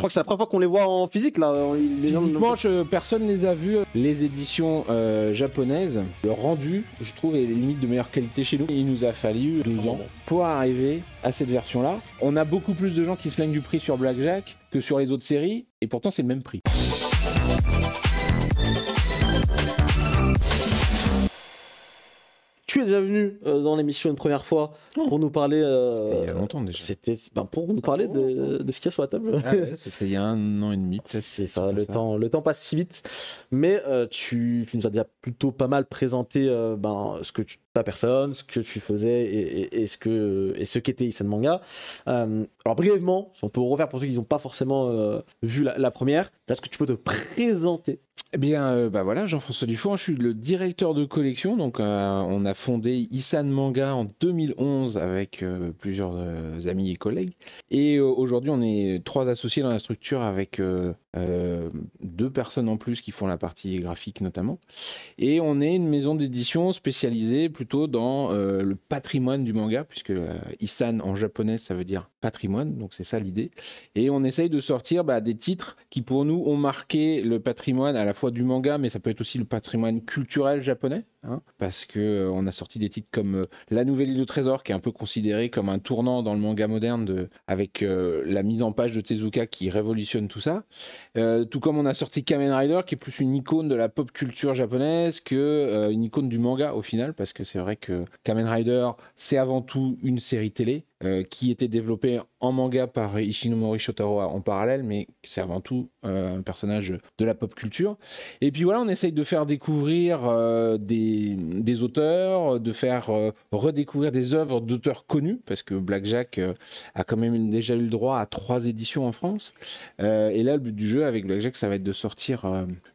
crois que c'est la première fois qu'on les voit en physique là. Les gens... Physiquement, personne ne les a vus. Les éditions japonaises, le rendu, je trouve, est limite de meilleure qualité chez nous. Il nous a fallu 12 ans pour arriver à cette version-là. On a beaucoup plus de gens qui se plaignent du prix sur Blackjack que sur les autres séries, et pourtant c'est le même prix. Tu es déjà venu dans l'émission une première fois pour nous parler. Il y a longtemps déjà. C'était pour nous parler de ce qu'il y a sur la table. Ah ouais, c'était il y a 1 an et demi. C'est ça, le temps passe si vite. Mais tu nous as déjà plutôt pas mal présenté ta personne, ce que tu faisais et ce qu'était Issan Manga. Alors brièvement, si on peut refaire pour ceux qui n'ont pas forcément vu la première, est-ce que tu peux te présenter? Eh bien, voilà, Jean-François Dufour, je suis le directeur de collection. Donc, on a fondé Issan Manga en 2011 avec plusieurs amis et collègues. Et aujourd'hui, on est 3 associés dans la structure avec 2 personnes en plus qui font la partie graphique notamment. Et on est une maison d'édition spécialisée plutôt dans le patrimoine du manga, puisque Issan en japonais, ça veut dire patrimoine. Donc, c'est ça l'idée. Et on essaye de sortir des titres qui, pour nous, ont marqué le patrimoine à la fois du manga, mais ça peut être aussi le patrimoine culturel japonais, parce que on a sorti des titres comme La Nouvelle Île au Trésor, qui est un peu considéré comme un tournant dans le manga moderne, avec la mise en page de Tezuka qui révolutionne tout ça. Tout comme on a sorti Kamen Rider, qui est plus une icône de la pop culture japonaise que une icône du manga au final, parce que c'est vrai que Kamen Rider, c'est avant tout une série télé qui était développée en manga par Ishinomori Shotaro en parallèle, mais c'est avant tout un personnage de la pop culture. Et puis voilà, on essaye de faire découvrir des auteurs, de faire redécouvrir des œuvres d'auteurs connus, parce que Blackjack a quand même déjà eu le droit à 3 éditions en France. Et là, le but du jeu avec Blackjack, ça va être de sortir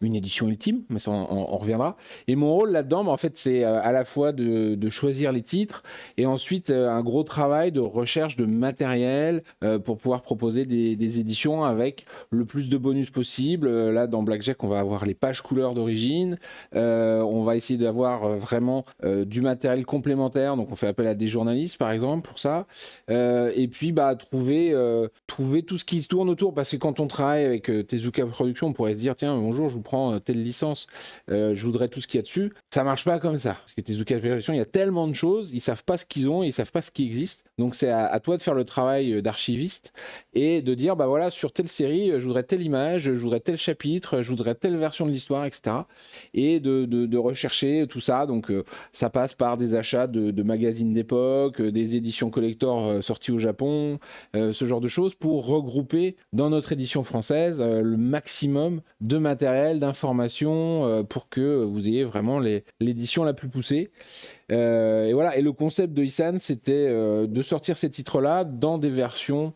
une édition ultime, mais ça, on reviendra. Et mon rôle là-dedans, en fait, c'est à la fois de choisir les titres, et ensuite un gros travail de recherche de matériel pour pouvoir proposer des éditions avec le plus de bonus possible. Là, dans Blackjack, on va avoir les pages couleurs d'origine. On va essayer d'avoir vraiment du matériel complémentaire. Donc, on fait appel à des journalistes, par exemple, pour ça. Et puis, trouver tout ce qui se tourne autour. Parce que quand on travaille avec Tezuka Productions, on pourrait se dire, tiens, bonjour, je vous prends telle licence, je voudrais tout ce qu'il y a dessus. Ça marche pas comme ça. Parce que Tezuka Productions, il y a tellement de choses, ils savent pas ce qu'ils ont, ils savent pas ce qui existe. Donc, c'est à toi de faire le travail d'archiviste et de dire, voilà, sur telle série, je voudrais telle image, je voudrais tel chapitre, je voudrais telle version de l'histoire, etc. Et de rechercher tout ça. Donc, ça passe par des achats de magazines d'époque, des éditions collector sorties au Japon, ce genre de choses pour regrouper dans notre édition française le maximum de matériel, d'informations pour que vous ayez vraiment l'édition la plus poussée. Et voilà. Et le concept de Issan, c'était de sortir ces titres-là dans des versions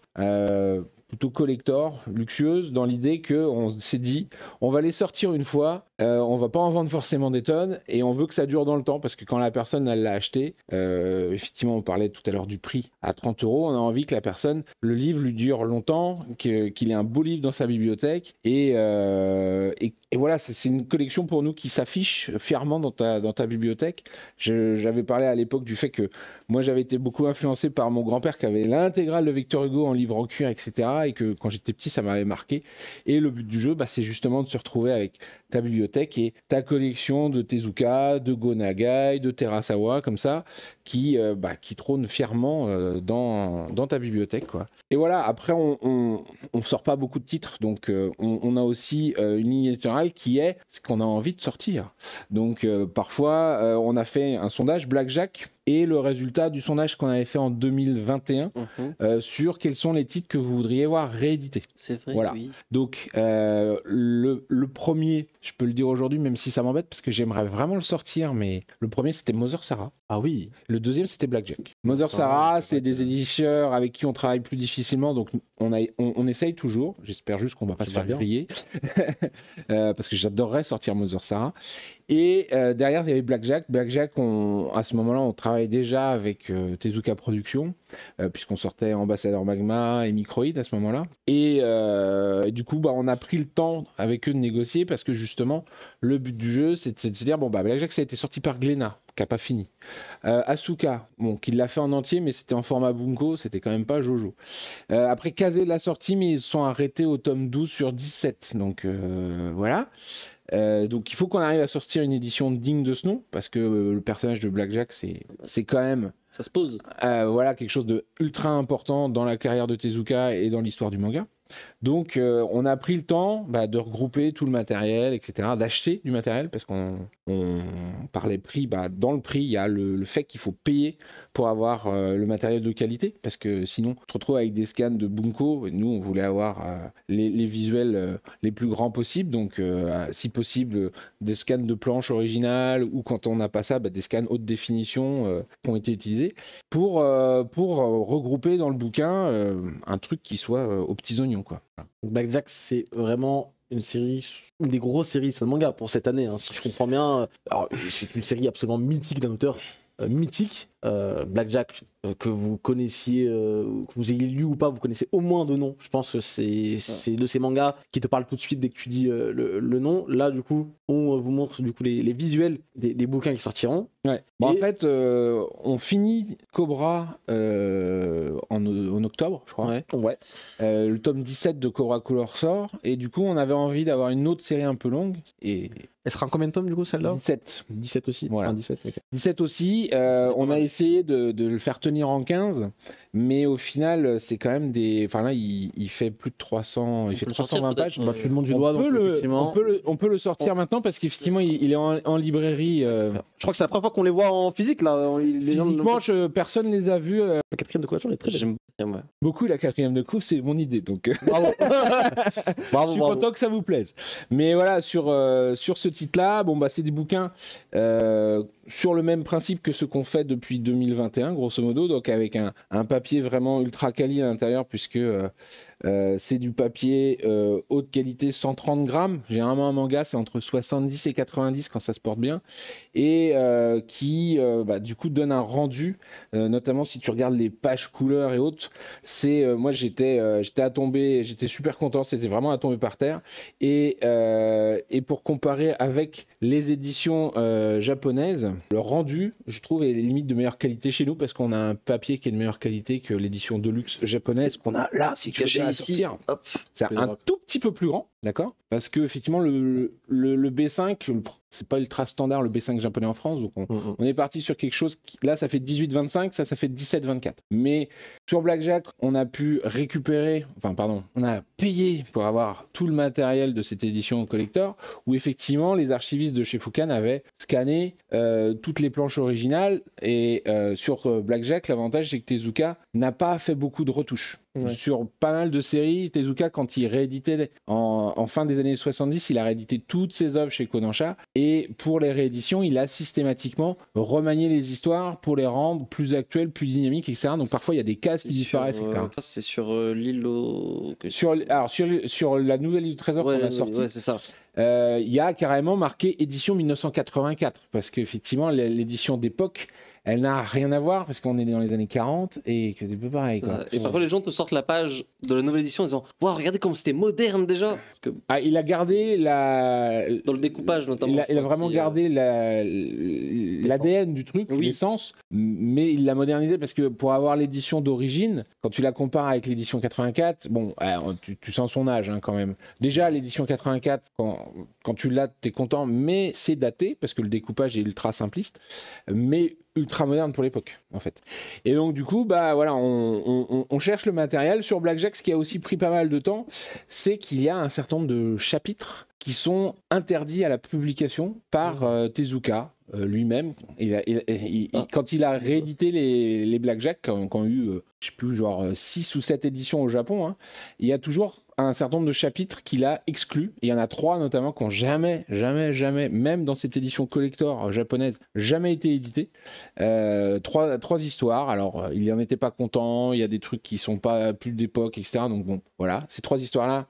plutôt collector, luxueuses, dans l'idée qu'on s'est dit, on va les sortir une fois, on va pas en vendre forcément des tonnes, et on veut que ça dure dans le temps, parce que quand la personne elle l'a acheté, effectivement on parlait tout à l'heure du prix, à 30 €, on a envie que la personne, le livre lui dure longtemps, qu'il ait un beau livre dans sa bibliothèque, et voilà, c'est une collection pour nous qui s'affiche fièrement dans ta bibliothèque. J'avais parlé à l'époque du fait que moi j'avais été beaucoup influencé par mon grand-père qui avait l'intégrale de Victor Hugo en livre en cuir, etc. Et que quand j'étais petit ça m'avait marqué. Et le but du jeu, c'est justement de se retrouver avec ta bibliothèque et ta collection de Tezuka, de Go Nagai, de Terasawa, comme ça, qui trône fièrement dans ta bibliothèque, quoi. Et voilà, après on sort pas beaucoup de titres, donc on a aussi une ligne éditoriale qui est ce qu'on a envie de sortir. Donc parfois on a fait un sondage Blackjack, et le résultat du sondage qu'on avait fait en 2021 sur quels sont les titres que vous voudriez voir réédités. C'est vrai, voilà. Oui. Donc le premier, je peux le dire aujourd'hui, même si ça m'embête parce que j'aimerais vraiment le sortir, mais le premier c'était Mother Sarah. Ah oui. Le deuxième c'était Blackjack. Mother Sarah, c'est des éditeurs avec qui on travaille plus difficilement, donc on essaye toujours. J'espère juste qu'on va pas se faire griller parce que j'adorerais sortir Mother Sarah. Et derrière il y avait Blackjack. Blackjack, à ce moment-là on travaille déjà avec Tezuka Productions puisqu'on sortait Ambassadeur Magma et Microïd à ce moment-là. Et du coup, on a pris le temps avec eux de négocier parce que justement, le but du jeu, c'est de se dire bon, Blackjack, ça a été sorti par Glénat, qui n'a pas fini. Asuka, qui l'a fait en entier, mais c'était en format Bunko, c'était quand même pas Jojo. Après, Kazé l'a sorti, mais ils se sont arrêtés au tome 12 sur 17. Donc voilà. Donc il faut qu'on arrive à sortir une édition digne de ce nom, parce que le personnage de Blackjack, c'est quand même... Ça se pose. Voilà, quelque chose de ultra important dans la carrière de Tezuka et dans l'histoire du manga. Donc on a pris le temps de regrouper tout le matériel, etc., d'acheter du matériel, parce qu'on parlait prix, dans le prix, il y a le fait qu'il faut payer pour avoir le matériel de qualité, parce que sinon on se retrouve avec des scans de Bunko, et nous on voulait avoir les visuels les plus grands possibles, donc si possible des scans de planches originales, ou quand on n'a pas ça, des scans haute définition qui ont été utilisés, pour regrouper dans le bouquin un truc qui soit aux petits oignons, quoi. Blackjack, c'est vraiment une des grosses séries de manga pour cette année, hein, si je comprends bien. Alors, c'est une série absolument mythique d'un auteur mythique. Blackjack, que vous connaissiez, que vous ayez lu ou pas, vous connaissez au moins de nom. Je pense que c'est de ces mangas qui te parlent tout de suite dès que tu dis le nom. Là, du coup, on vous montre du coup les visuels des bouquins qui sortiront. Ouais. En fait, on finit Cobra en octobre, je crois. Ouais. Le tome 17 de Cobra Color sort, et du coup, on avait envie d'avoir une autre série un peu longue. Et elle sera en combien de tomes du coup celle-là? 17. 17 aussi. Voilà. Enfin, 17, okay. 17 aussi. On a essayé de le faire tenir en 15, mais au final, c'est quand même des. Enfin là, il fait plus de 300. Il fait 320 pages. Tu le montres du doigt, donc effectivement. On peut le sortir maintenant parce qu'effectivement, il est en librairie. Je crois que c'est la première fois qu'on les voit en physique là. Physiquement, personne ne les a vus. La quatrième de couverture est très belle. J'aime beaucoup la quatrième de couve, c'est mon idée. Donc, bravo. Je suis content que ça vous plaise. Mais voilà, sur ce titre-là, c'est des bouquins sur le même principe que ce qu'on fait depuis 2021, grosso modo, donc avec un papier vraiment ultra quali à l'intérieur, puisque c'est du papier haute qualité, 130 grammes. Généralement, un manga, c'est entre 70 et 90 quand ça se porte bien, et qui, du coup, donne un rendu, notamment si tu regardes les pages couleurs et autres. Moi, j'étais à tomber, j'étais super content, c'était vraiment à tomber par terre. Et pour comparer avec les éditions japonaises, le rendu, je trouve, est limite de meilleure qualité chez nous, parce qu'on a un papier qui est de meilleure qualité que l'édition Deluxe japonaise qu'on a là, si tu veux bien ici. C'est un tout petit peu plus grand, d'accord? Parce que effectivement, le B5, c'est pas ultra standard le B5 japonais en France, donc on est parti sur quelque chose qui, là, ça fait 18-25, ça fait 17-24. Mais sur Blackjack, on a pu récupérer, on a payé pour avoir tout le matériel de cette édition collector, où effectivement, les archivistes de chez Fukan avaient scanné toutes les planches originales, et sur Blackjack, l'avantage, c'est que Tezuka n'a pas fait beaucoup de retouches. Ouais. Sur pas mal de séries, Tezuka, quand il rééditait en fin des années 70, il a réédité toutes ses œuvres chez Kodansha, et pour les rééditions, il a systématiquement remanié les histoires pour les rendre plus actuelles, plus dynamiques, etc. Donc parfois, il y a des cases qui disparaissent, etc. C'est sur l'île au... Sur la nouvelle île du trésor qu'on a sortie. Ouais, c'est ça. Il y a carrément marqué édition 1984, parce qu'effectivement, l'édition d'époque, elle n'a rien à voir, parce qu'on est dans les années 40 et que c'est peu pareil, quoi. Et parfois les gens te sortent la page de la nouvelle édition en disant « Waouh, regardez comme c'était moderne déjà !» il a gardé dans le découpage notamment. Il a vraiment gardé l'ADN du truc, l'essence, mais il l'a modernisé, parce que pour avoir l'édition d'origine, quand tu la compares avec l'édition 84, tu sens son âge quand même. Déjà, l'édition 84, quand tu l'as, t'es content, mais c'est daté, parce que le découpage est ultra simpliste, mais ultra moderne pour l'époque, en fait. Et donc, du coup, on cherche le matériel. Sur Blackjack, ce qui a aussi pris pas mal de temps, c'est qu'il y a un certain nombre de chapitres qui sont interdits à la publication par Tezuka lui-même. Quand il a réédité les Blackjack, quand il y a eu, je sais plus, genre 6 ou 7 éditions au Japon, il y a toujours un certain nombre de chapitres qu'il a exclus. Il y en a 3 notamment qui n'ont jamais, même dans cette édition collector japonaise, jamais été édités. 3 histoires. Alors, il n'en était pas content. Il y a des trucs qui ne sont pas plus d'époque, etc. Donc bon, voilà. Ces 3 histoires-là,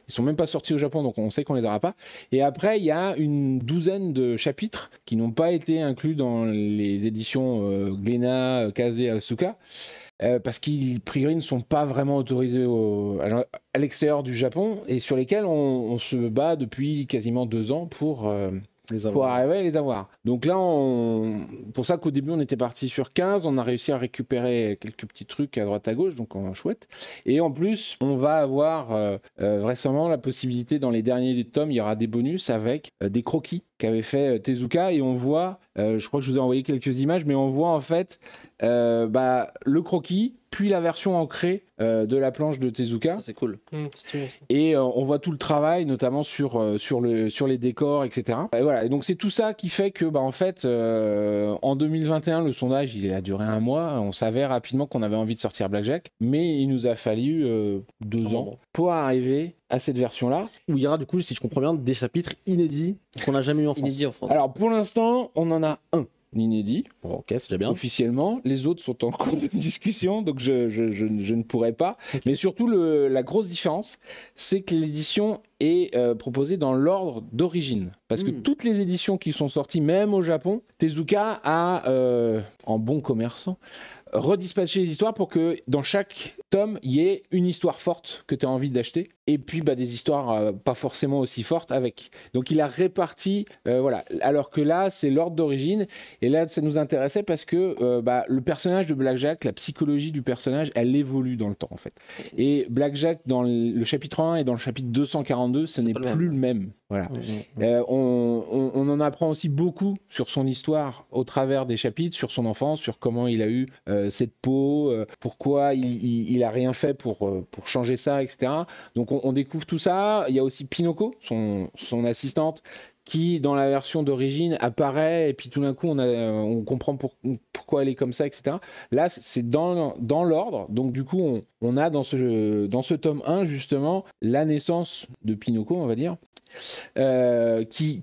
ils sont même pas sortis au Japon, donc on sait qu'on les aura pas. Et après, il y a une douzaine de chapitres qui n'ont pas été inclus dans les éditions Glénat, Kazé, Asuka. parce qu'ils, a priori, ne sont pas vraiment autorisés à l'extérieur du Japon et sur lesquels on se bat depuis quasiment 2 ans pour arriver à les avoir. Donc là, pour ça qu'au début, on était parti sur 15, on a réussi à récupérer quelques petits trucs à droite à gauche, donc chouette. Et en plus, on va avoir vraisemblablement la possibilité, dans les derniers tomes, il y aura des bonus avec des croquis qu'avait fait Tezuka, et on voit, je crois que je vous ai envoyé quelques images, mais on voit en fait le croquis, puis la version ancrée de la planche de Tezuka. Ça, c'est cool. Et on voit tout le travail, notamment sur les décors, etc. Et voilà. Et donc c'est tout ça qui fait que, en fait, en 2021, le sondage, il a duré 1 mois. On savait rapidement qu'on avait envie de sortir Blackjack, mais il nous a fallu 2 ans pour arriver à cette version-là. Où il y aura, du coup, si je comprends bien, des chapitres inédits qu'on n'a jamais eu en France. Inédits en France. Alors pour l'instant, on en a un inédit. Bon, ok, c'est déjà bien. Officiellement, les autres sont en cours de discussion, donc je ne pourrais pas. Okay. Mais surtout, la grosse différence, c'est que l'édition est proposée dans l'ordre d'origine. Parce que toutes les éditions qui sont sorties, même au Japon, Tezuka a, en bon commerçant, redispatché les histoires pour que dans chaque tome, il y ait une histoire forte que tu as envie d'acheter, et puis des histoires pas forcément aussi fortes avec. Donc il a réparti, voilà. Alors que là, c'est l'ordre d'origine, et là, ça nous intéressait parce que le personnage de Blackjack, la psychologie du personnage, elle évolue dans le temps, en fait. Et Blackjack, dans le chapitre 1 et dans le chapitre 242, ce n'est plus le même. Voilà. On en apprend aussi beaucoup sur son histoire au travers des chapitres, sur son enfance, sur comment il a eu cette peau, pourquoi il a rien fait pour changer ça, etc. Donc on découvre tout ça. Il y a aussi Pinoko, son assistante, qui dans la version d'origine apparaît et puis tout d'un coup on comprend pourquoi elle est comme ça, etc. Là c'est dans l'ordre, donc du coup on a dans ce tome 1 justement la naissance de Pinoko, on va dire, qui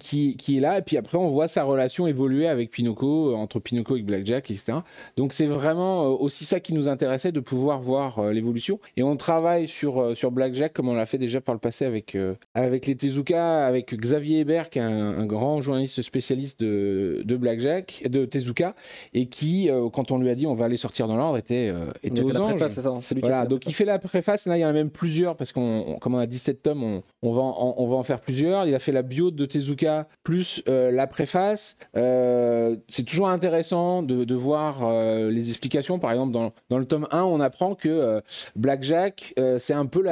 est là, et puis après on voit sa relation évoluer avec Pinoko, entre Pinoko et Blackjack, etc. Donc c'est vraiment aussi ça qui nous intéressait, de pouvoir voir l'évolution, et on travaille sur Blackjack comme on l'a fait déjà par le passé avec les Tezuka, avec Xavier Hébert, qui est un grand journaliste spécialiste de Blackjack, de Tezuka, et qui quand on lui a dit on va aller sortir dans l'ordre était aux anges. Voilà, donc il fait la préface, là il y en a même plusieurs, parce comme on a 17 tomes, on va en faire plusieurs. Il a fait la bio de Tezuka plus la préface. C'est toujours intéressant de voir les explications. Par exemple, dans le tome 1, on apprend que Blackjack, c'est un peu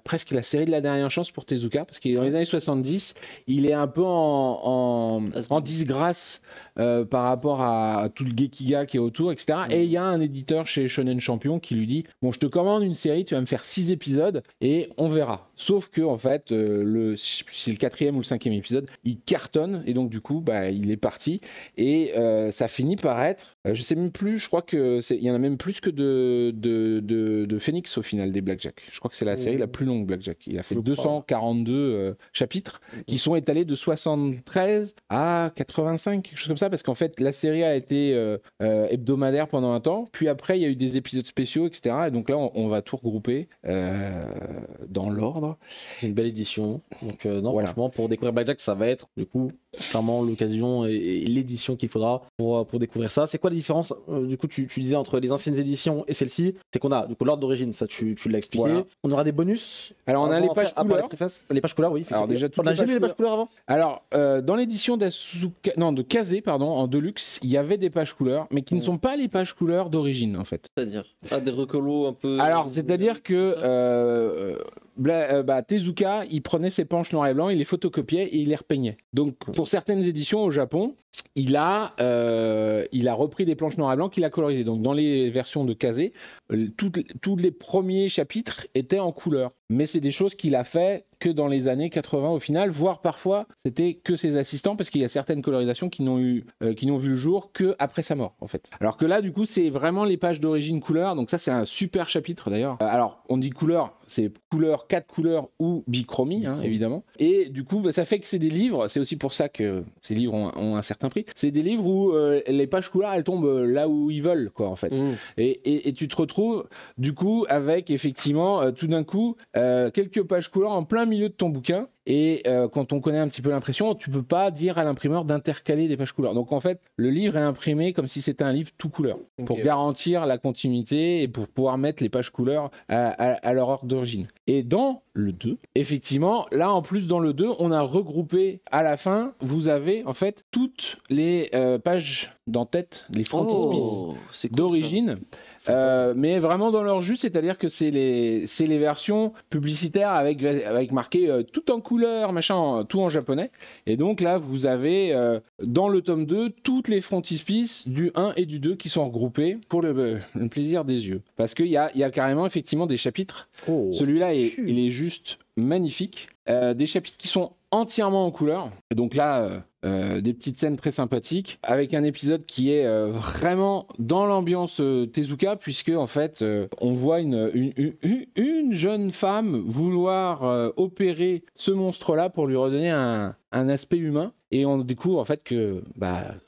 presque la série de la dernière chance pour Tezuka, parce que dans les années 70, il est un peu en disgrâce par rapport à tout le gekiga qui est autour, etc. Et il y a un éditeur chez Shonen Champion qui lui dit « Bon, je te commande une série, tu vas me faire 6 épisodes et on verra. » Sauf que, en fait, c'est le 4e ou le 5e épisode, il cartonne, et donc du coup, il est parti, et ça finit par être, je sais même plus, je crois que il y en a même plus que de Phoenix au final, des Blackjack. Je crois que c'est la série la plus longue, Blackjack. Il a fait 242 chapitres qui sont étalés de 73 à 85, quelque chose comme ça, parce qu'en fait, la série a été hebdomadaire pendant un temps, puis après, il y a eu des épisodes spéciaux, etc. Et donc là, on va tout regrouper dans l'ordre. C'est une belle édition. Donc voilà. Franchement, pour découvrir Blackjack, ça va être du coup clairement l'occasion et l'édition qu'il faudra pour découvrir ça. C'est quoi la différence du coup tu disais entre les anciennes éditions et celle-ci? C'est qu'on a du coup l'ordre d'origine, ça tu l'as expliqué. Voilà. On aura des bonus. Alors on a les pages couleurs. Les pages couleurs, oui. Alors déjà, on a jamais les pages couleurs avant. Alors dans l'édition de Kazé, pardon, en Deluxe, il y avait des pages couleurs, mais qui ne sont pas les pages couleurs d'origine en fait. C'est-à-dire des recolos un peu. Alors c'est-à-dire que Tezuka, il prenait ses planches noir et blanc, il les photocopiait et il les repeignait. Donc pour certaines éditions au Japon, il a repris des planches noir et blanc qu'il a colorisées. Donc dans les versions de Kazé, tous les premiers chapitres étaient en couleur. Mais c'est des choses qu'il a fait que dans les années 80 au final, voire parfois c'était que ses assistants, parce qu'il y a certaines colorisations qui n'ont vu le jour que après sa mort en fait. Alors que là du coup c'est vraiment les pages d'origine couleur, donc ça c'est un super chapitre d'ailleurs. Alors on dit couleur, c'est couleur, 4 couleurs ou bichromie évidemment, et du coup ça fait que c'est des livres, c'est aussi pour ça que ces livres ont un certain prix, c'est des livres où les pages couleurs elles tombent là où ils veulent quoi en fait. Et tu te retrouves du coup avec effectivement tout d'un coup quelques pages couleurs en plein milieu de ton bouquin, Et quand on connaît un petit peu l'impression, tu peux pas dire à l'imprimeur d'intercaler des pages couleurs. Donc en fait, le livre est imprimé comme si c'était un livre tout couleur, pour garantir la continuité et pour pouvoir mettre les pages couleurs à leur ordre d'origine. Et dans le 2, effectivement, là en plus dans le 2, on a regroupé à la fin, vous avez en fait toutes les pages d'en-tête, les frontispices d'origine, mais vraiment dans leur jus, c'est-à-dire que c'est les versions publicitaires avec marqué tout en couleur, machin, tout en japonais. Et donc là, vous avez dans le tome 2 toutes les frontispices du 1 et du 2 qui sont regroupés pour le plaisir des yeux. Parce qu'il y a carrément effectivement des chapitres. Celui-là, il est juste magnifique. Des chapitres qui sont entièrement en couleur. Et donc là, des petites scènes très sympathiques, avec un épisode qui est vraiment dans l'ambiance Tezuka, puisque en fait, on voit une jeune femme vouloir opérer ce monstre-là pour lui redonner un aspect humain. Et on découvre en fait que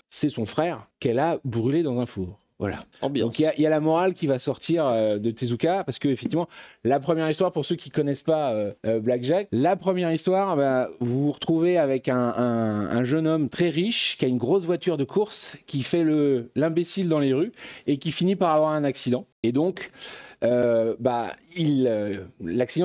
c'est son frère qu'elle a brûlé dans un four. Voilà. Ambiance. Donc il y a la morale qui va sortir de Tezuka, parce que effectivement, la première histoire, pour ceux qui connaissent pas Blackjack, la première histoire, vous vous retrouvez avec un jeune homme très riche qui a une grosse voiture de course, qui fait l'imbécile dans les rues et qui finit par avoir un accident. Et donc, l'accident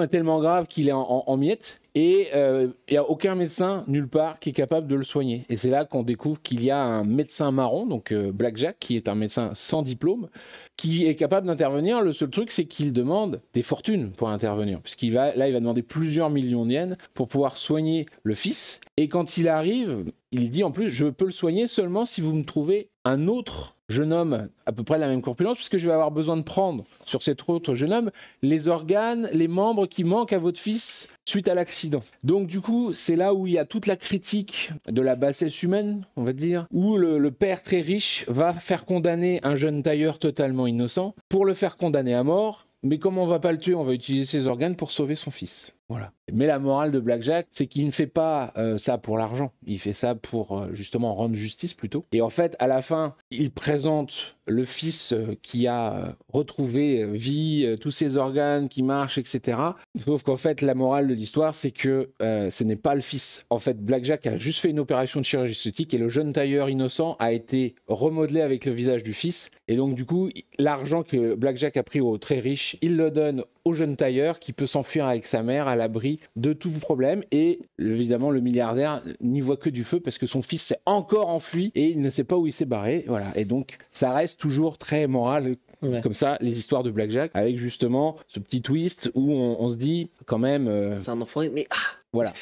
est tellement grave qu'il est en miettes. Et il n'y a aucun médecin nulle part qui est capable de le soigner. Et c'est là qu'on découvre qu'il y a un médecin marron, donc Blackjack, qui est un médecin sans diplôme, qui est capable d'intervenir. Le seul truc, c'est qu'il demande des fortunes pour intervenir, puisqu'il va demander plusieurs millions de yens pour pouvoir soigner le fils. Et quand il arrive, il dit en plus, je peux le soigner seulement si vous me trouvez un autre jeune homme à peu près de la même corpulence, puisque je vais avoir besoin de prendre sur cet autre jeune homme les organes, les membres qui manquent à votre fils suite à l'accident. Donc du coup, c'est là où il y a toute la critique de la bassesse humaine, on va dire, où le père très riche va faire condamner un jeune tailleur totalement innocent pour le faire condamner à mort. Mais comme on va pas le tuer, on va utiliser ses organes pour sauver son fils. Voilà. Mais la morale de Blackjack, c'est qu'il ne fait pas ça pour l'argent. Il fait ça pour justement rendre justice plutôt. Et en fait, à la fin, il présente le fils qui a retrouvé vie, tous ses organes qui marchent, etc. Sauf qu'en fait, la morale de l'histoire, c'est que ce n'est pas le fils. En fait, Blackjack a juste fait une opération de chirurgie esthétique et le jeune tailleur innocent a été remodelé avec le visage du fils. Et donc, du coup, l'argent que Blackjack a pris au très riche, il le donne au jeune tailleur qui peut s'enfuir avec sa mère à l'abri de tout problème. Et évidemment, le milliardaire n'y voit que du feu parce que son fils s'est encore enfui et il ne sait pas où il s'est barré. Voilà. Et donc, ça reste toujours très moral. Ouais. Comme ça, les histoires de Blackjack, avec justement ce petit twist où on se dit quand même... c'est un enfoiré, mais... Voilà.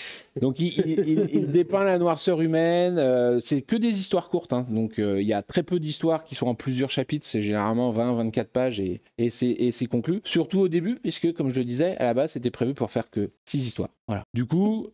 Donc il dépeint la noirceur humaine, c'est que des histoires courtes, hein. Donc il y a très peu d'histoires qui sont en plusieurs chapitres, c'est généralement 20-24 pages et c'est conclu. Surtout au début, puisque comme je le disais, à la base c'était prévu pour faire que 6 histoires. Voilà. Du coup,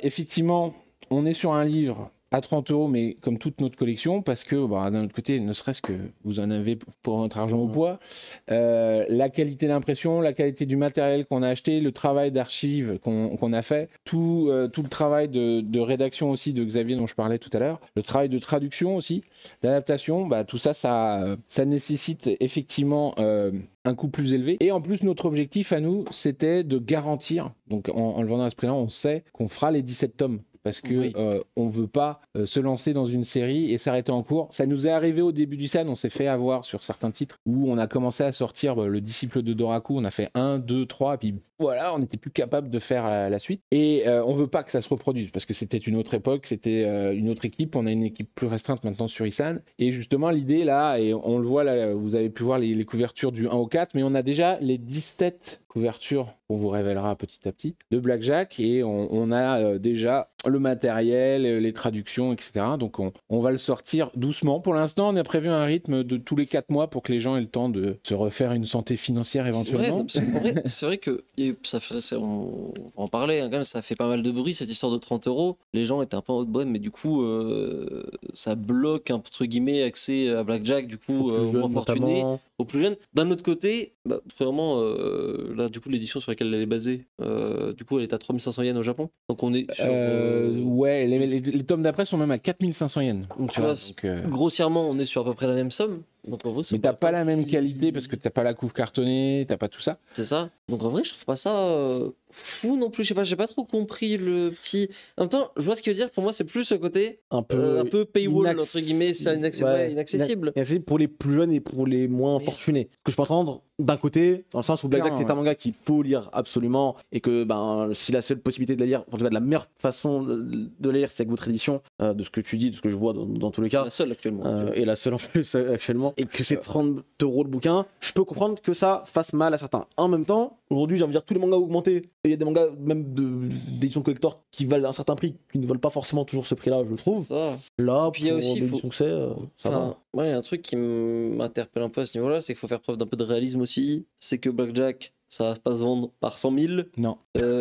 effectivement, on est sur un livre à 30 €, mais comme toute notre collection, parce que d'un autre côté, ne serait-ce que vous en avez pour votre argent au poids, la qualité d'impression, la qualité du matériel qu'on a acheté, le travail d'archive qu'on a fait, tout le travail de rédaction aussi de Xavier dont je parlais tout à l'heure, le travail de traduction aussi, d'adaptation, tout ça, ça nécessite effectivement un coût plus élevé. Et en plus, notre objectif à nous, c'était de garantir, donc en le vendant à ce prix-là, on sait qu'on fera les 17 tomes. Parce que on veut pas se lancer dans une série et s'arrêter en cours. Ça nous est arrivé au début du SAN, on s'est fait avoir sur certains titres où on a commencé à sortir le disciple de Doraku, on a fait 1, 2, 3, puis voilà, on n'était plus capable de faire la suite. Et on veut pas que ça se reproduise parce que c'était une autre époque, c'était une autre équipe, on a une équipe plus restreinte maintenant sur Isan. Et justement, l'idée là, et on le voit là, vous avez pu voir les couvertures du 1 au 4, mais on a déjà les 17 couvertures qu'on vous révélera petit à petit de Blackjack et on a déjà le matériel, les traductions, etc. Donc on va le sortir doucement. Pour l'instant, on a prévu un rythme de tous les 4 mois pour que les gens aient le temps de se refaire une santé financière éventuellement. Ouais, c'est vrai que on va en parler, hein, quand même, ça fait pas mal de bruit cette histoire de 30 €. Les gens étaient un peu en haut de boîte, mais du coup ça bloque entre guillemets accès à Blackjack, du coup aux moins fortunés, aux plus jeunes. D'un autre côté, premièrement, là du coup l'édition sur laquelle elle est basée, du coup elle est à 3500 yens au Japon. Donc on est sur ouais, les tomes d'après sont même à 4500 yens. Donc tu vois, grossièrement on est sur à peu près la même somme. Donc en vrai, mais t'as pas la même qualité parce que t'as pas la couve cartonnée, t'as pas tout ça. C'est ça. Donc en vrai, je trouve pas ça fou non plus. Je sais pas, j'ai pas trop compris le petit. En même temps, je vois ce qu'il veut dire. Pour moi, c'est plus ce côté Un peu paywall entre guillemets, c'est inaccessible. inaccessible pour les plus jeunes et pour les moins fortunés. Ce que je peux entendre d'un côté, dans le sens où Black Jack, c'est un manga qu'il faut lire absolument et que si la seule possibilité de la lire, en tout cas de la meilleure façon de la lire, c'est avec votre édition, de ce que tu dis, de ce que je vois dans tous les cas. La seule actuellement. Et la seule en plus actuellement, et que c'est 30 € le bouquin, je peux comprendre que ça fasse mal à certains. En même temps, aujourd'hui, j'ai envie de dire tous les mangas ont augmenté. Et il y a des mangas, même d'édition collector, qui valent un certain prix, qui ne valent pas forcément toujours ce prix-là, je trouve. Ça. Là, Puis il y a aussi, l'édition que c'est, ça va. Ouais, il y a un truc qui m'interpelle un peu à ce niveau-là, c'est qu'il faut faire preuve d'un peu de réalisme aussi. C'est que Black Jack, ça va pas se vendre par 100 000. Non.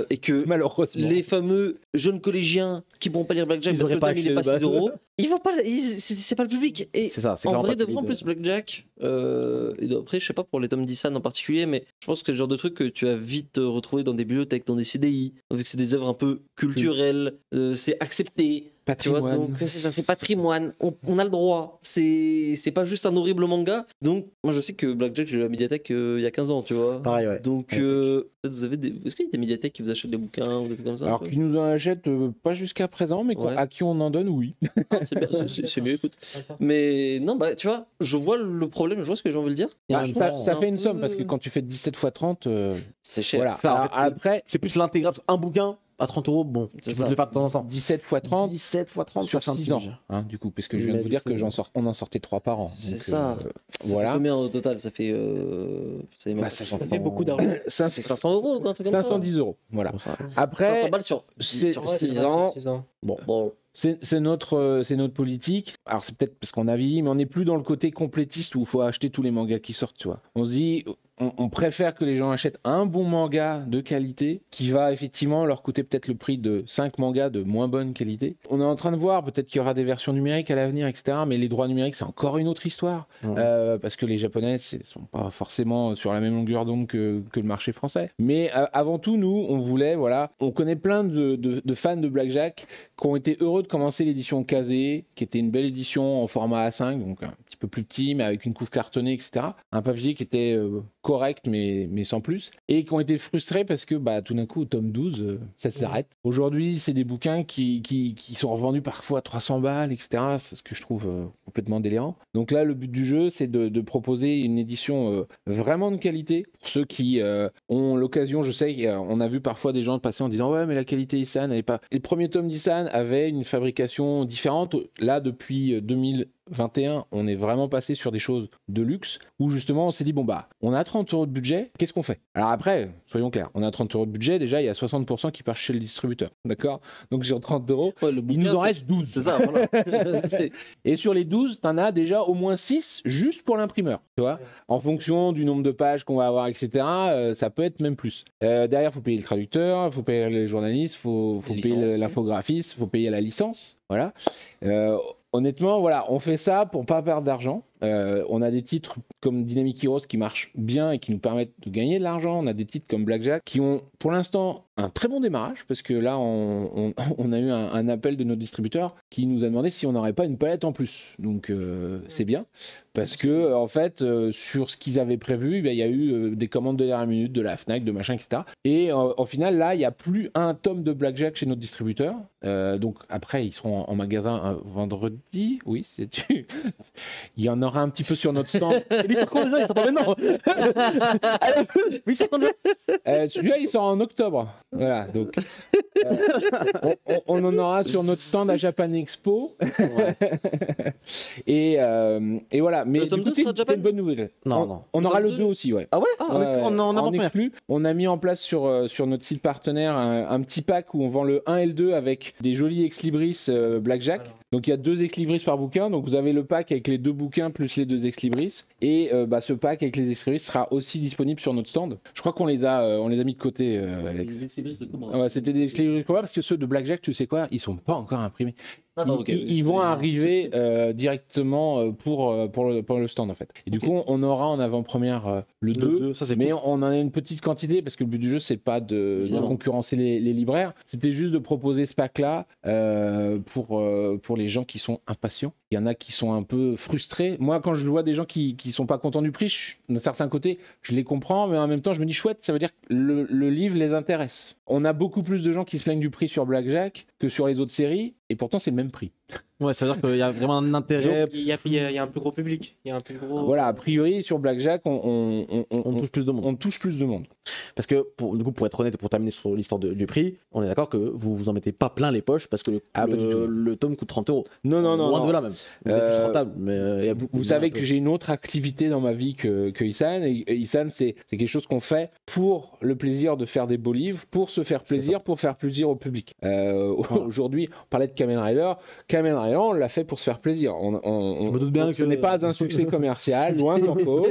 Et que malheureusement, les fameux jeunes collégiens qui pourront pas lire Black Jack parce que le tome il est pas 6 €, ils vont pas, c'est pas le public. Et c'est ça, c'est en vrai, de vrai, en plus, Black Jack, et après, je sais pas pour les tomes d'Issan en particulier, mais je pense que c'est le genre de truc que tu vas vite retrouver dans des bibliothèques, dans des CDI, vu que c'est des œuvres un peu culturelles, c'est accepté. Tu vois, donc c'est ça, c'est patrimoine, on a le droit, c'est pas juste un horrible manga. Donc moi je sais que Black Jack j'ai eu la médiathèque il y a 15 ans, tu vois. Pareil, ouais. Donc peut-être vous avez est-ce qu'il y a des médiathèques qui vous achètent des bouquins ou des trucs comme ça? Alors qui nous en achètent pas jusqu'à présent, mais à qui on en donne, oui. C'est bien, c'est mieux, écoute. Mais non, bah tu vois, je vois le problème, je vois ce que les gens veulent dire. Ça fait une somme parce que quand tu fais 17 x 30, c'est cher. Voilà. Ça, après, c'est plus l'intégral, un bouquin à 30 €, bon, tu peux le faire de temps en temps. 17 x 30, 17 x 30 sur 6 ans, hein, du coup, parce que je viens de vous dire que on en sortait 3 par an. C'est ça. Voilà. Fait combien au total? Ça fait ça fait beaucoup d'argent. Ça fait 500 €, quoi, un truc comme ça. 510 €. Voilà. Après, 500 balles sur 6 ans. Bon. C'est notre politique. Alors c'est peut-être parce qu'on a vieilli, mais on n'est plus dans le côté complétiste où il faut acheter tous les mangas qui sortent, tu vois. On se dit, on préfère que les gens achètent un bon manga de qualité qui va effectivement leur coûter peut-être le prix de 5 mangas de moins bonne qualité. On est en train de voir, peut-être qu'il y aura des versions numériques à l'avenir, etc. Mais les droits numériques, c'est encore une autre histoire. Parce que les Japonais ne sont pas forcément sur la même longueur d'onde que le marché français. Mais avant tout, nous, on voulait, voilà, on connaît plein de fans de Black Jack qui ont été heureux de commencer l'édition Kazé, qui était une belle édition en format A5, donc un petit peu plus petit, mais avec une couve cartonnée, etc. Un papier qui était correct, mais sans plus. Et qui ont été frustrés parce que tout d'un coup, au tome 12, ça s'arrête. Aujourd'hui, c'est des bouquins qui sont revendus parfois à 300 balles, etc. C'est ce que je trouve complètement délirant. Donc là, le but du jeu, c'est de proposer une édition vraiment de qualité. Pour ceux qui ont l'occasion, je sais qu'on a vu parfois des gens passer en disant « Ouais, mais la qualité Issan, elle n'est pas... » Les premiers tomes d'Issan avaient une fabrication différente. Là, depuis 2021, on est vraiment passé sur des choses de luxe où justement on s'est dit on a 30 € de budget, qu'est-ce qu'on fait? Alors après, soyons clairs, on a 30 € de budget, déjà il y a 60% qui part chez le distributeur, d'accord? Donc sur 30 €, il nous en reste 12. C'est ça, voilà. Et sur les 12, t'en as déjà au moins 6 juste pour l'imprimeur, tu vois? En fonction du nombre de pages qu'on va avoir, etc., ça peut être même plus. Derrière, il faut payer le traducteur, il faut payer les journalistes, il faut payer l'infographiste, il faut payer la licence, voilà. Honnêtement, voilà, on fait ça pour pas perdre d'argent. On a des titres comme Dynamic Heroes qui marchent bien et qui nous permettent de gagner de l'argent. On a des titres comme Black Jack qui ont pour l'instant un très bon démarrage parce que là on a eu un appel de nos distributeurs qui nous a demandé si on n'aurait pas une palette en plus. Donc c'est bien parce que en fait sur ce qu'ils avaient prévu, il y a eu des commandes de dernière minute de la Fnac, de machin, etc. Et au final là il n'y a plus un tome de Black Jack chez notre distributeur. Donc après ils seront en magasin vendredi. Oui, il y en aura un petit peu sur notre stand. Celui-là, il sort en octobre. Voilà, donc on en aura sur notre stand à Japan Expo. et voilà, mais du coup, c'est une bonne nouvelle. Non. On aura le 2 aussi, ouais. Ah ouais, on exclut. On a mis en place sur notre site partenaire un petit pack où on vend le 1 et le 2 avec des jolis ex-libris Black Jack. Donc il y a 2 ex-libris par bouquin, donc vous avez le pack avec les 2 bouquins plus les 2 ex-libris, et ce pack avec les ex-libris sera aussi disponible sur notre stand. Je crois qu'on les a mis de côté, Alex. C'est des ex-libris de Cobra. Ouais, c'était des ex-libris de Cobra parce que ceux de Black Jack, tu sais quoi, ils sont pas encore imprimés. Ils vont arriver directement pour le stand en fait. Et du coup, on aura en avant-première le 2, ça, mais on en a une petite quantité parce que le but du jeu, c'est pas de concurrencer les libraires, c'était juste de proposer ce pack-là pour les gens qui sont impatients. Il y en a qui sont un peu frustrés. Moi, quand je vois des gens qui sont pas contents du prix, d'un certain côté, je les comprends, mais en même temps, je me dis chouette, ça veut dire que le livre les intéresse. On a beaucoup plus de gens qui se plaignent du prix sur Blackjack que sur les autres séries, et pourtant c'est le même prix. Ouais, ça veut dire qu'il y a vraiment un intérêt. Il y a un plus gros public. Il y a un plus gros... Voilà, a priori, sur Blackjack, on touche plus de monde. On touche plus de monde. Parce que, du coup, pour être honnête et pour terminer sur l'histoire du prix, on est d'accord que vous vous en mettez pas plein les poches parce que le tome coûte 30 €. Non. Loin de là même. Vous êtes plus rentable. Mais vous savez que j'ai une autre activité dans ma vie que Isan. Et Isan, c'est quelque chose qu'on fait pour le plaisir de faire des beaux livres, pour se faire plaisir, pour faire plaisir au public. Aujourd'hui, on parlait de Kamen Rider. Kamen Rider, on l'a fait pour se faire plaisir. Je me doute bien que ce n'est pas un succès commercial, loin s'en faut.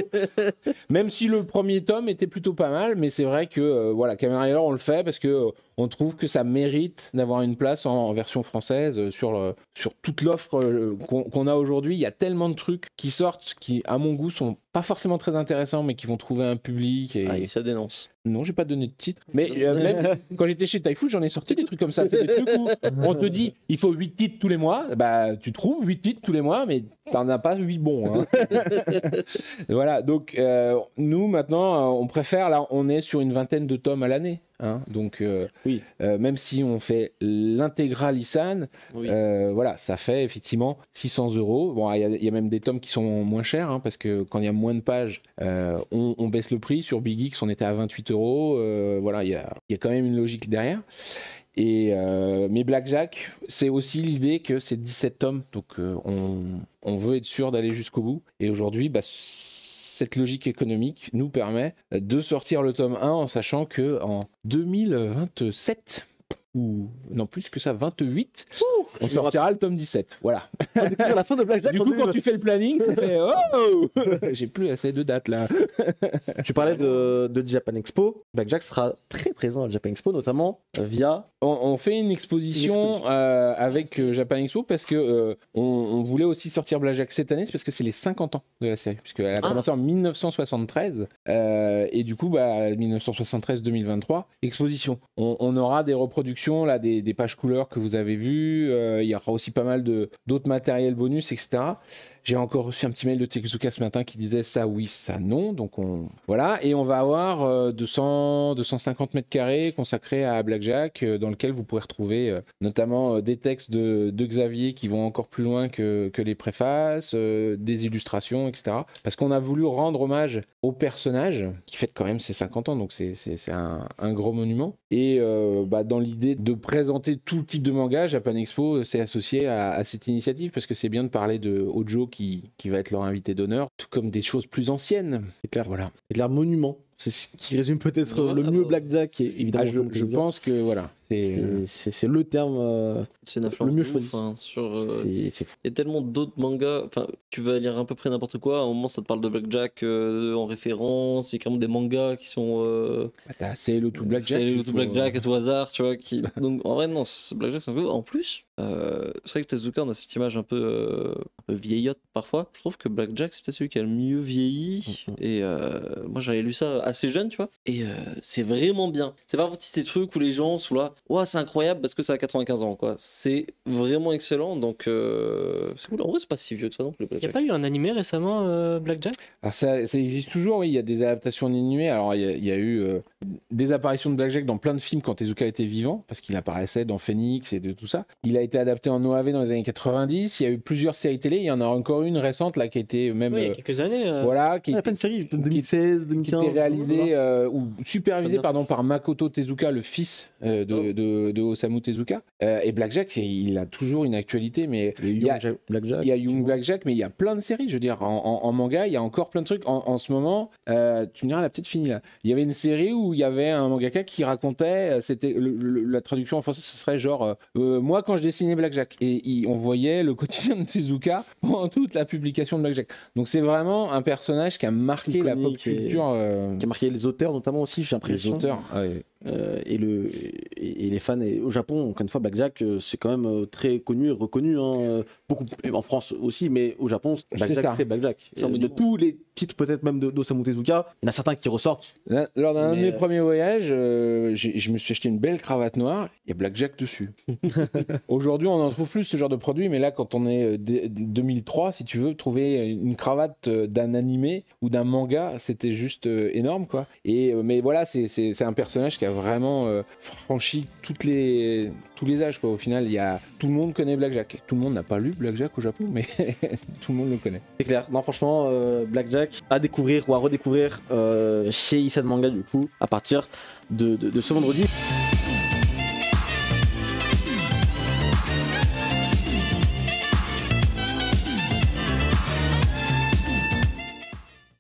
Même si le premier tome était plutôt pas mal, mais c'est vrai que voilà, Kamen Rider, on le fait parce que on trouve que ça mérite d'avoir une place en version française sur toute l'offre qu'on a aujourd'hui. Il y a tellement de trucs qui sortent qui, à mon goût, sont pas forcément très intéressants, mais qui vont trouver un public. Et ça dénonce. Non, j'ai pas donné de titre. Mais même quand j'étais chez Typhoon, j'en ai sorti des trucs comme ça. C'est des trucs où on te dit, il faut 8 titres tous les mois. Bah, tu trouves 8 titres tous les mois, mais t'en as pas 8 bons. Hein. Voilà, donc nous, maintenant, on préfère, là, on est sur une vingtaine de tomes à l'année. Hein, donc, oui. Même si on fait l'intégrale Isan, voilà, ça fait effectivement 600 €. Bon, il y a même des tomes qui sont moins chers, hein, parce que quand il y a moins de pages, on baisse le prix. Sur Big X, on était à 28 €. Voilà, il y a quand même une logique derrière. Mais Blackjack, c'est aussi l'idée que c'est 17 tomes, donc on veut être sûr d'aller jusqu'au bout. Et aujourd'hui, cette logique économique nous permet de sortir le tome 1 en sachant que en 2027, ou non plus que ça, 28, on sortira le tome 17. Voilà. À la fin de Blackjack. Du coup, quand tu fais le planning, ça fait oh j'ai plus assez de dates là. Tu parlais de Japan Expo. Blackjack sera très présent à Japan Expo, notamment via. On fait une exposition avec Japan Expo parce que on voulait aussi sortir Blackjack cette année, parce que c'est les 50 ans de la série, puisqu'elle a commencé en 1973 et du coup 1973-2023 exposition. On aura des reproductions là, des pages couleurs que vous avez vues. Il y aura aussi pas mal d'autres matériels bonus, etc. J'ai encore reçu un petit mail de Tezuka ce matin qui disait ça oui, ça non. Donc voilà, et on va avoir 250 mètres carrés consacrés à Blackjack, dans lequel vous pourrez retrouver notamment des textes de Xavier qui vont encore plus loin que les préfaces, des illustrations, etc. Parce qu'on a voulu rendre hommage au personnage qui fête quand même ses 50 ans, donc c'est un gros monument. Et dans l'idée de présenter tout type de manga, Japan Expo s'est associé à cette initiative, parce que c'est bien de parler de Hojo qui va être leur invité d'honneur, tout comme des choses plus anciennes. C'est clair, voilà. C'est clair, monument. C'est ce qui résume peut-être le mieux Blackjack, évidemment. Je pense que voilà, c'est le terme c'est une influence le mieux choisi. Il y a tellement d'autres mangas. Enfin, tu vas lire à peu près n'importe quoi. À un moment, ça te parle de Blackjack en référence. Il y a carrément des mangas qui sont. C'est le tout Blackjack. C'est le tout Blackjack à tout hasard, tu vois. Donc en vrai, non, Blackjack, c'est un peu. En plus, c'est vrai que Tezuka, on a cette image un peu vieillotte parfois. Je trouve que Blackjack, c'est peut-être celui qui a le mieux vieilli. Et moi, j'avais lu ça assez jeune, tu vois. Et c'est vraiment bien. C'est pas partie de ces trucs où les gens sont là, ouais, c'est incroyable parce que ça a 95 ans, quoi. C'est vraiment excellent, donc c'est cool. En vrai, c'est pas si vieux que ça non plus. Il n'y a pas eu un animé récemment, Blackjack? Alors ça existe toujours, oui. Il y a des adaptations animées. Alors il y a eu des apparitions de Blackjack dans plein de films quand Tezuka était vivant, parce qu'il apparaissait dans Phoenix et de tout ça. Il a été adapté en OAV dans les années 90. Il y a eu plusieurs séries télé. Il y en a encore une récente là qui a été même. Oui, il y a quelques années. Voilà, il y a plein de séries, 2016, 2015. Qui était réalisée ou supervisée par Makoto Tezuka, le fils de Osamu Tezuka. Et Blackjack, il a toujours une actualité, mais il y a Young Blackjack, mais il y a plein de séries. Je veux dire, en manga, il y a encore plein de trucs. En ce moment, tu me diras, elle a peut-être fini là. Il y avait une série où il y avait un mangaka qui racontait, c'était la traduction en français, ce serait genre moi quand je dessinais Blackjack, et on voyait le quotidien de Tezuka pendant toute la publication de Blackjack. Donc c'est vraiment un personnage qui a marqué la pop culture, qui a marqué les auteurs notamment aussi, j'ai l'impression. Les auteurs, et les fans au Japon, encore une fois, Blackjack, c'est quand même très connu et reconnu, hein, beaucoup en France aussi, mais au Japon, Blackjack, ça. c'est Blackjack. C'est un De monument. tous les titres, peut-être même d'Osamu Tezuka, il y en a certains qui ressortent. Lors d'un de Mais, mes premiers voyages, je me suis acheté une belle cravate noire, il y a Blackjack dessus. Aujourd'hui, on n'en trouve plus ce genre de produit, mais là, quand on est 2003, si tu veux, trouver une cravate d'un animé ou d'un manga, c'était juste énorme, quoi. Mais voilà, c'est un personnage qui a vraiment franchi tous les âges, quoi. Au final, tout le monde connaît Blackjack. Tout le monde n'a pas lu Blackjack au Japon, mais tout le monde le connaît. C'est clair. Non, franchement, Blackjack à découvrir ou à redécouvrir chez Isan Manga, du coup, à partir de ce vendredi.